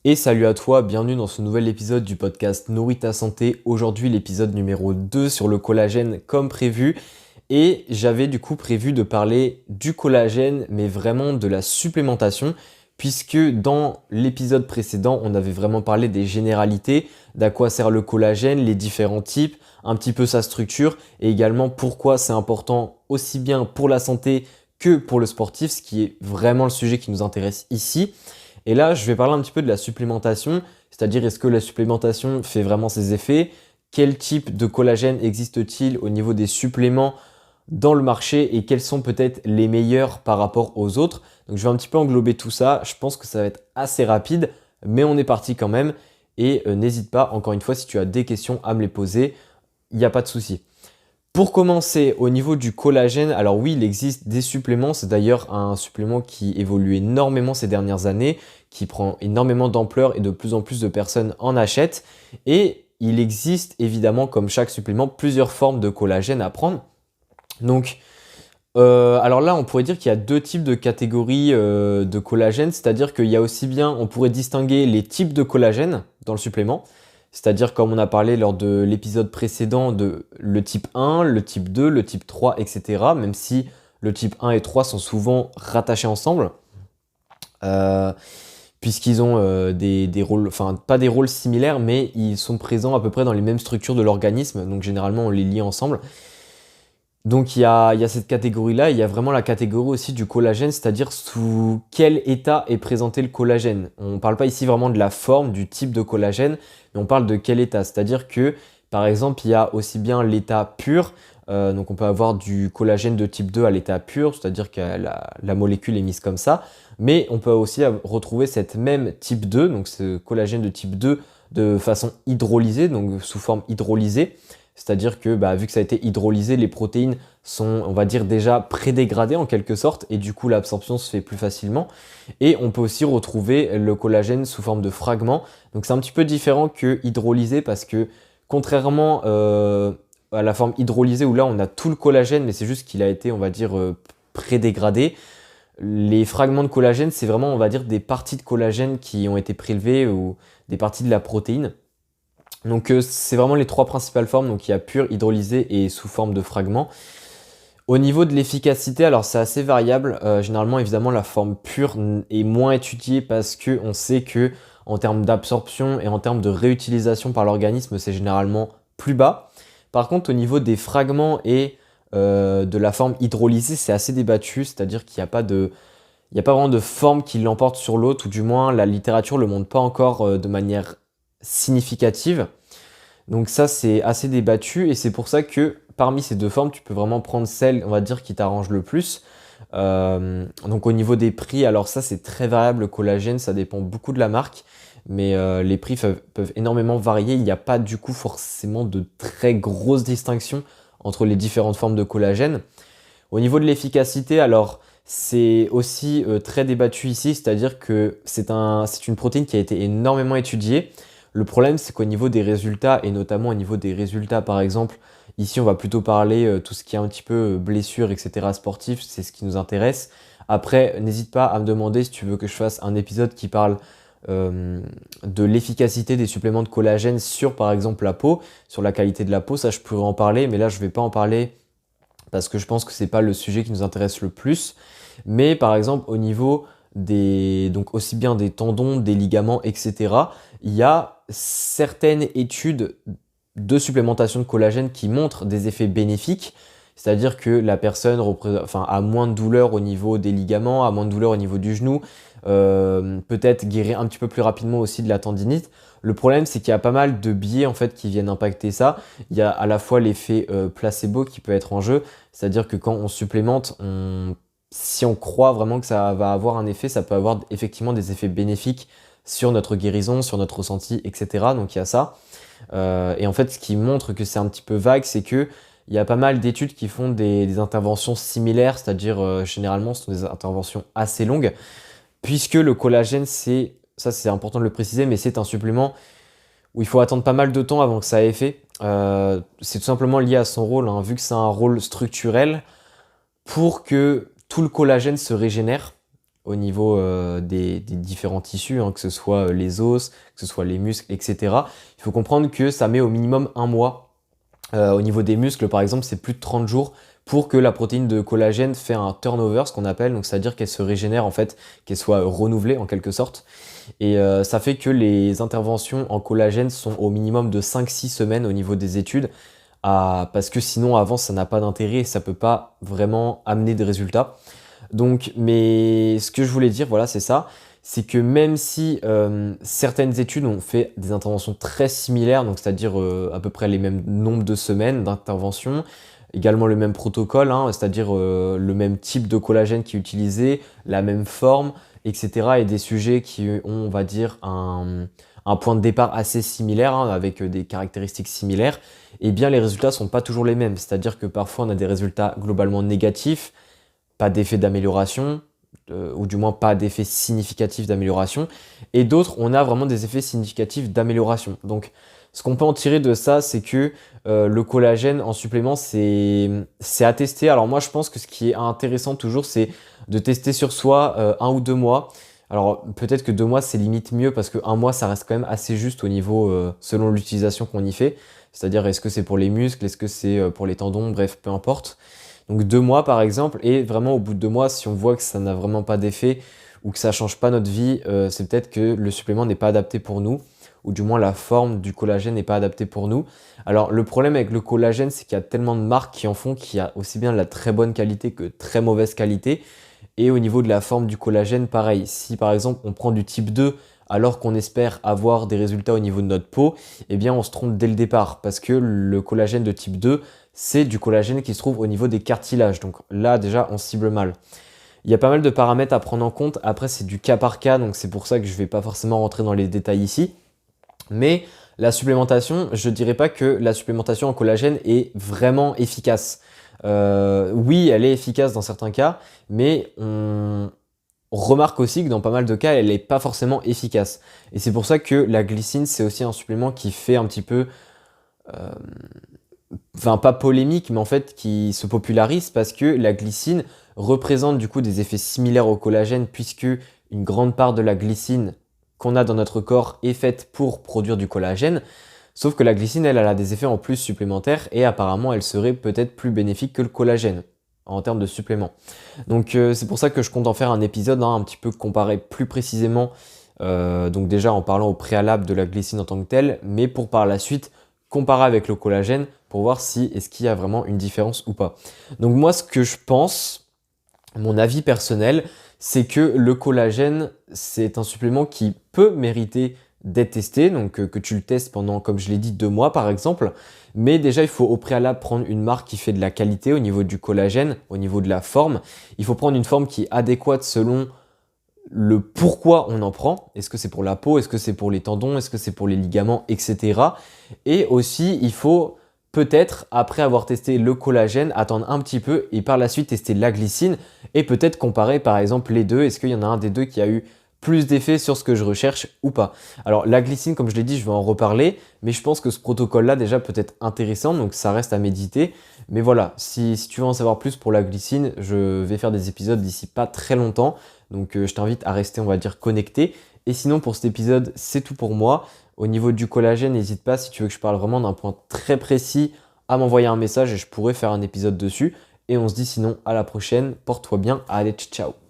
Et salut à toi, bienvenue dans ce nouvel épisode du podcast Nourris ta santé. Aujourd'hui l'épisode numéro 2 sur le collagène comme prévu. Et j'avais du coup prévu de parler du collagène, mais vraiment de la supplémentation, puisque dans l'épisode précédent, on avait vraiment parlé des généralités, d'à quoi sert le collagène, les différents types, un petit peu sa structure, et également pourquoi c'est important aussi bien pour la santé que pour le sportif, ce qui est vraiment le sujet qui nous intéresse ici. Et là, je vais parler un petit peu de la supplémentation, c'est-à-dire est-ce que la supplémentation fait vraiment ses effets? Quel type de collagène existe-t-il au niveau des suppléments dans le marché et quels sont peut-être les meilleurs par rapport aux autres? Donc je vais un petit peu englober tout ça, je pense que ça va être assez rapide, mais on est parti quand même. Et n'hésite pas, encore une fois, si tu as des questions à me les poser, il n'y a pas de souci. Pour commencer, au niveau du collagène, alors oui, il existe des suppléments. C'est d'ailleurs un supplément qui évolue énormément ces dernières années, qui prend énormément d'ampleur et de plus en plus de personnes en achètent. Et il existe évidemment, comme chaque supplément, plusieurs formes de collagène à prendre. Donc, alors là, on pourrait dire qu'il y a deux types de catégories de collagène, c'est-à-dire qu'il y a aussi bien, on pourrait distinguer les types de collagène dans le supplément, c'est-à-dire comme on a parlé lors de l'épisode précédent de le type 1, le type 2, le type 3, etc. Même si le type 1 et 3 sont souvent rattachés ensemble, euh, puisqu'ils ont des rôles, enfin pas des rôles similaires, mais ils sont présents à peu près dans les mêmes structures de l'organisme, donc généralement on les lie ensemble. Donc il y a cette catégorie-là, il y a vraiment la catégorie aussi du collagène, c'est-à-dire sous quel état est présenté le collagène. On ne parle pas ici vraiment de la forme, du type de collagène, mais on parle de quel état. C'est-à-dire que, par exemple, il y a aussi bien l'état pur, donc on peut avoir du collagène de type 2 à l'état pur, c'est-à-dire que la molécule est mise comme ça, mais on peut aussi retrouver cette même type 2, donc ce collagène de type 2 de façon hydrolysée, donc sous forme hydrolysée. C'est-à-dire que vu que ça a été hydrolysé, les protéines sont, on va dire, déjà prédégradées en quelque sorte, et du coup l'absorption se fait plus facilement. Et on peut aussi retrouver le collagène sous forme de fragments. Donc c'est un petit peu différent que hydrolysé parce que contrairement à la forme hydrolysée où là on a tout le collagène, mais c'est juste qu'il a été, on va dire, prédégradé. Les fragments de collagène, c'est vraiment, on va dire, des parties de collagène qui ont été prélevées ou des parties de la protéine. Donc c'est vraiment les trois principales formes, donc il y a pur, hydrolysé et sous forme de fragments. Au niveau de l'efficacité, alors c'est assez variable. Généralement, évidemment, la forme pure est moins étudiée parce qu'on sait que en termes d'absorption et en termes de réutilisation par l'organisme, c'est généralement plus bas. Par contre, au niveau des fragments et de la forme hydrolysée, c'est assez débattu, c'est-à-dire qu'il n'y a pas il n'y a pas vraiment de forme qui l'emporte sur l'autre, ou du moins la littérature ne le montre pas encore de manière significative. Donc ça, c'est assez débattu et c'est pour ça que parmi ces deux formes, tu peux vraiment prendre celle, on va dire, qui t'arrange le plus. Donc au niveau des prix, alors ça, c'est très variable, le collagène, ça dépend beaucoup de la marque, mais les prix peuvent énormément varier. Il n'y a pas du coup forcément de très grosses distinctions entre les différentes formes de collagène. Au niveau de l'efficacité, alors c'est aussi très débattu ici, c'est-à-dire que c'est une protéine qui a été énormément étudiée. Le problème, c'est qu'au niveau des résultats, et notamment au niveau des résultats, par exemple, ici on va plutôt parler tout ce qui est un petit peu blessure, etc. sportif, c'est ce qui nous intéresse. Après, n'hésite pas à me demander si tu veux que je fasse un épisode qui parle de l'efficacité des suppléments de collagène sur, par exemple, la peau, sur la qualité de la peau. Ça, je pourrais en parler, mais là, je ne vais pas en parler parce que je pense que c'est pas le sujet qui nous intéresse le plus. Mais par exemple, au niveau donc aussi bien des tendons, des ligaments, etc., il y a certaines études de supplémentation de collagène qui montrent des effets bénéfiques, c'est-à-dire que la personne a moins de douleur au niveau des ligaments, a moins de douleur au niveau du genou, peut-être guérir un petit peu plus rapidement aussi de la tendinite. Le problème, c'est qu'il y a pas mal de biais en fait qui viennent impacter ça. Il y a à la fois l'effet placebo qui peut être en jeu, c'est-à-dire que quand on supplémente, si on croit vraiment que ça va avoir un effet, ça peut avoir effectivement des effets bénéfiques sur notre guérison, sur notre ressenti, etc. Donc il y a ça. Et en fait, ce qui montre que c'est un petit peu vague, c'est que il y a pas mal d'études qui font des interventions similaires, c'est-à-dire généralement ce sont des interventions assez longues, puisque le collagène, ça c'est important de le préciser, mais c'est un supplément où il faut attendre pas mal de temps avant que ça ait effet. C'est tout simplement lié à son rôle, hein, vu que c'est un rôle structurel, pour que tout le collagène se régénère. au niveau des différents tissus, hein, que ce soit les os, que ce soit les muscles, etc. Il faut comprendre que ça met au minimum 1 mois. Au niveau des muscles, par exemple, c'est plus de 30 jours pour que la protéine de collagène fait un turnover, ce qu'on appelle, donc c'est-à-dire qu'elle se régénère en fait, qu'elle soit renouvelée en quelque sorte. Et ça fait que les interventions en collagène sont au minimum de 5-6 semaines au niveau des études, parce que sinon avant ça n'a pas d'intérêt et ça peut pas vraiment amener des résultats. Donc, mais ce que je voulais dire, voilà, c'est ça, c'est que même si certaines études ont fait des interventions très similaires, donc c'est-à-dire à peu près les mêmes nombres de semaines d'intervention, également le même protocole, hein, c'est-à-dire le même type de collagène qui est utilisé, la même forme, etc. Et des sujets qui ont, on va dire, un point de départ assez similaire, hein, avec des caractéristiques similaires, eh bien les résultats ne sont pas toujours les mêmes. C'est-à-dire que parfois on a des résultats globalement négatifs, pas d'effet d'amélioration, ou du moins pas d'effet significatif d'amélioration, et d'autres, on a vraiment des effets significatifs d'amélioration. Donc, ce qu'on peut en tirer de ça, c'est que le collagène en supplément, c'est à tester. Alors moi, je pense que ce qui est intéressant toujours, c'est de tester sur soi 1 ou 2 mois. Alors peut-être que 2 mois, c'est limite mieux, parce que 1 mois, ça reste quand même assez juste au niveau, selon l'utilisation qu'on y fait. C'est-à-dire, est-ce que c'est pour les muscles, est-ce que c'est pour les tendons, bref, peu importe. Donc 2 mois par exemple, et vraiment au bout de 2 mois, si on voit que ça n'a vraiment pas d'effet ou que ça ne change pas notre vie, c'est peut-être que le supplément n'est pas adapté pour nous, ou du moins la forme du collagène n'est pas adaptée pour nous. Alors le problème avec le collagène, c'est qu'il y a tellement de marques qui en font, qu'il y a aussi bien de la très bonne qualité que très mauvaise qualité. Et au niveau de la forme du collagène, pareil. Si par exemple on prend du type 2 alors qu'on espère avoir des résultats au niveau de notre peau, eh bien on se trompe dès le départ, parce que le collagène de type 2, c'est du collagène qui se trouve au niveau des cartilages. Donc là, déjà, on cible mal. Il y a pas mal de paramètres à prendre en compte. Après, c'est du cas par cas, donc c'est pour ça que je ne vais pas forcément rentrer dans les détails ici. Mais la supplémentation, je ne dirais pas que la supplémentation en collagène est vraiment efficace. Oui, elle est efficace dans certains cas, mais on remarque aussi que dans pas mal de cas, elle n'est pas forcément efficace. Et c'est pour ça que la glycine, c'est aussi un supplément qui fait un petit peu... enfin pas polémique, mais en fait qui se popularise, parce que la glycine représente du coup des effets similaires au collagène, puisque une grande part de la glycine qu'on a dans notre corps est faite pour produire du collagène. Sauf que la glycine, elle a des effets en plus supplémentaires, et apparemment elle serait peut-être plus bénéfique que le collagène en termes de supplément. Donc c'est pour ça que je compte en faire un épisode, hein, un petit peu comparé plus précisément, donc déjà en parlant au préalable de la glycine en tant que telle, mais pour par la suite comparer avec le collagène pour voir si est-ce qu'il y a vraiment une différence ou pas. Donc moi, ce que je pense, mon avis personnel, c'est que le collagène, c'est un supplément qui peut mériter d'être testé, donc que tu le testes pendant, comme je l'ai dit, 2 mois par exemple. Mais déjà, il faut au préalable prendre une marque qui fait de la qualité au niveau du collagène, au niveau de la forme. Il faut prendre une forme qui est adéquate selon le pourquoi on en prend. Est-ce que c'est pour la peau? Est-ce que c'est pour les tendons? Est-ce que c'est pour les ligaments? Etc. Et aussi, il faut peut-être, après avoir testé le collagène, attendre un petit peu et par la suite tester la glycine et peut-être comparer par exemple les deux. Est-ce qu'il y en a un des deux qui a eu plus d'effet sur ce que je recherche ou pas? Alors la glycine, comme je l'ai dit, je vais en reparler, mais je pense que ce protocole-là déjà peut être intéressant, donc ça reste à méditer. Mais voilà, si tu veux en savoir plus pour la glycine, je vais faire des épisodes d'ici pas très longtemps, donc je t'invite à rester, on va dire, connecté. Et sinon, pour cet épisode, c'est tout pour moi. Au niveau du collagène, n'hésite pas, si tu veux que je parle vraiment d'un point très précis, à m'envoyer un message et je pourrais faire un épisode dessus. Et on se dit sinon à la prochaine. Porte-toi bien. Allez, ciao.